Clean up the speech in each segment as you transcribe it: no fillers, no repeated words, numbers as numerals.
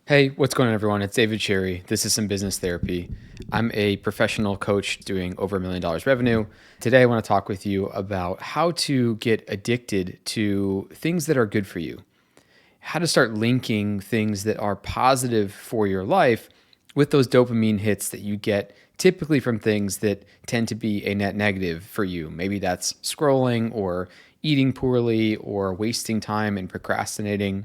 Hey, what's going on, everyone? It's David Cherry. This is some business therapy. I'm a professional coach doing over $1 million revenue. Today, I want to talk with you about how to get addicted to things that are good for you, how to start linking things that are positive for your life with those dopamine hits that you get typically from things that tend to be a net negative for you. Maybe that's scrolling or eating poorly or wasting time and procrastinating.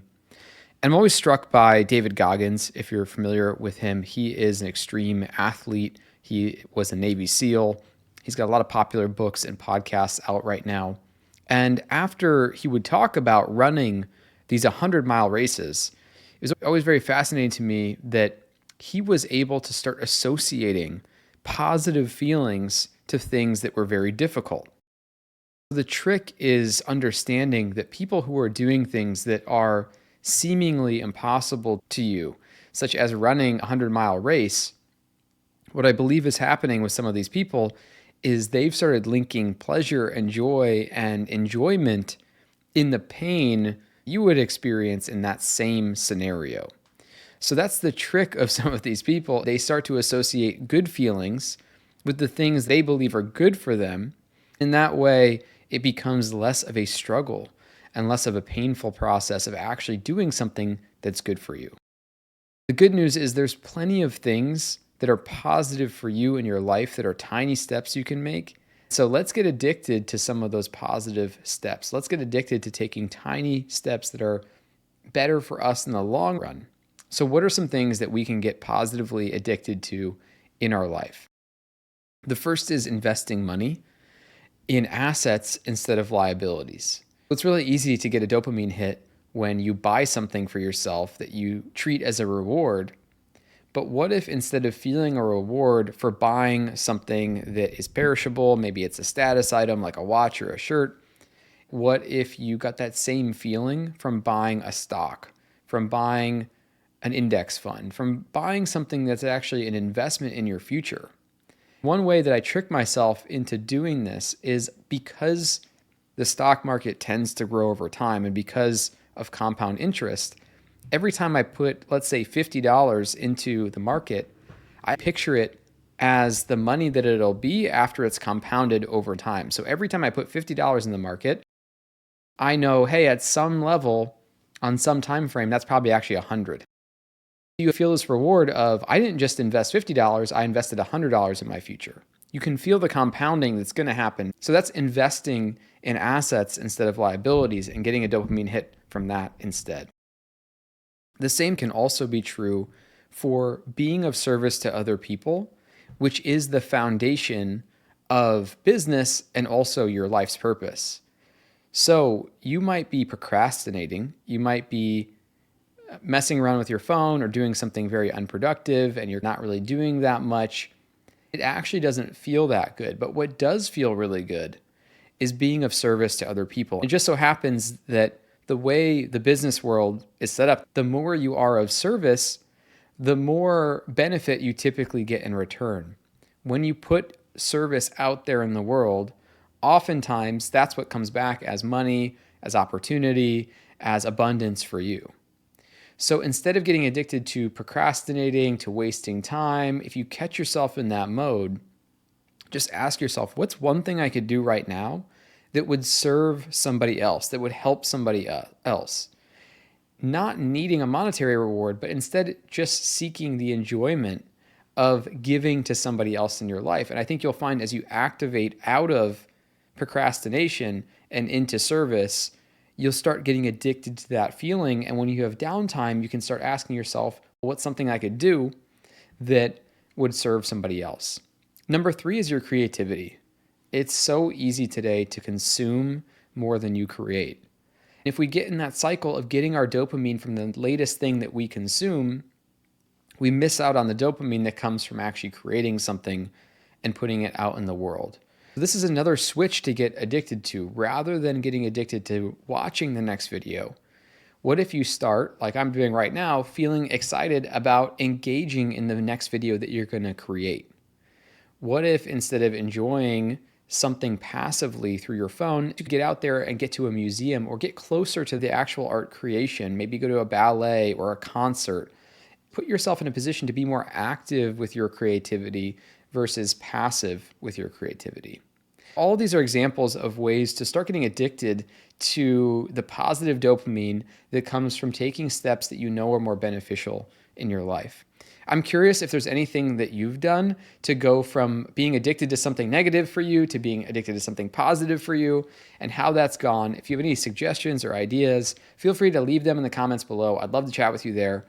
I'm always struck by David Goggins. If you're familiar with him, he is an extreme athlete. He was a Navy SEAL. He's got a lot of popular books and podcasts out right now. And after he would talk about running these 100-mile races, it was always very fascinating to me that he was able to start associating positive feelings to things that were very difficult. The trick is understanding that people who are doing things that are seemingly impossible to you, such as running a 100-mile race, what I believe is happening with some of these people is they've started linking pleasure and joy and enjoyment in the pain you would experience in that same scenario. So that's the trick of some of these people. They start to associate good feelings with the things they believe are good for them. In that way, it becomes less of a struggle and less of a painful process of actually doing something that's good for you. The good news is there's plenty of things that are positive for you in your life that are tiny steps you can make. So let's get addicted to some of those positive steps. Let's get addicted to taking tiny steps that are better for us in the long run. So, what are some things that we can get positively addicted to in our life? The first is investing money in assets instead of liabilities. It's really easy to get a dopamine hit when you buy something for yourself that you treat as a reward. But what if instead of feeling a reward for buying something that is perishable, maybe it's a status item like a watch or a shirt, what if you got that same feeling from buying a stock, from buying an index fund, from buying something that's actually an investment in your future? One way that I trick myself into doing this is because the stock market tends to grow over time and because of compound interest, every time I put, let's say, $50 into the market, I picture it as the money that it'll be after it's compounded over time. So every time I put $50 in the market, I know, hey, at some level, on some time frame, that's probably actually 100. You feel this reward of, I didn't just invest $50, I invested $100 in my future. You can feel the compounding that's going to happen. So that's investing in assets instead of liabilities and getting a dopamine hit from that instead. The same can also be true for being of service to other people, which is the foundation of business and also your life's purpose. So you might be procrastinating, you might be messing around with your phone or doing something very unproductive and you're not really doing that much. It actually doesn't feel that good. But what does feel really good is being of service to other people. It just so happens that the way the business world is set up, the more you are of service, the more benefit you typically get in return. When you put service out there in the world, oftentimes that's what comes back as money, as opportunity, as abundance for you. So instead of getting addicted to procrastinating, to wasting time, if you catch yourself in that mode, just ask yourself, what's one thing I could do right now that would serve somebody else, that would help somebody else? Not needing a monetary reward, but instead just seeking the enjoyment of giving to somebody else in your life. And I think you'll find as you activate out of procrastination and into service, you'll start getting addicted to that feeling. And when you have downtime, you can start asking yourself, what's something I could do that would serve somebody else? Number 3 is your creativity. It's so easy today to consume more than you create. If we get in that cycle of getting our dopamine from the latest thing that we consume, we miss out on the dopamine that comes from actually creating something and putting it out in the world. This is another switch to get addicted to. Rather than getting addicted to watching the next video, what if you start, like I'm doing right now, feeling excited about engaging in the next video that you're going to create? What if instead of enjoying something passively through your phone, to get out there and get to a museum or get closer to the actual art creation, maybe go to a ballet or a concert put yourself in a position to be more active with your creativity versus passive with your creativity. All of these are examples of ways to start getting addicted to the positive dopamine that comes from taking steps that you know are more beneficial in your life. I'm curious if there's anything that you've done to go from being addicted to something negative for you to being addicted to something positive for you, and how that's gone. If you have any suggestions or ideas, feel free to leave them in the comments below. I'd love to chat with you there.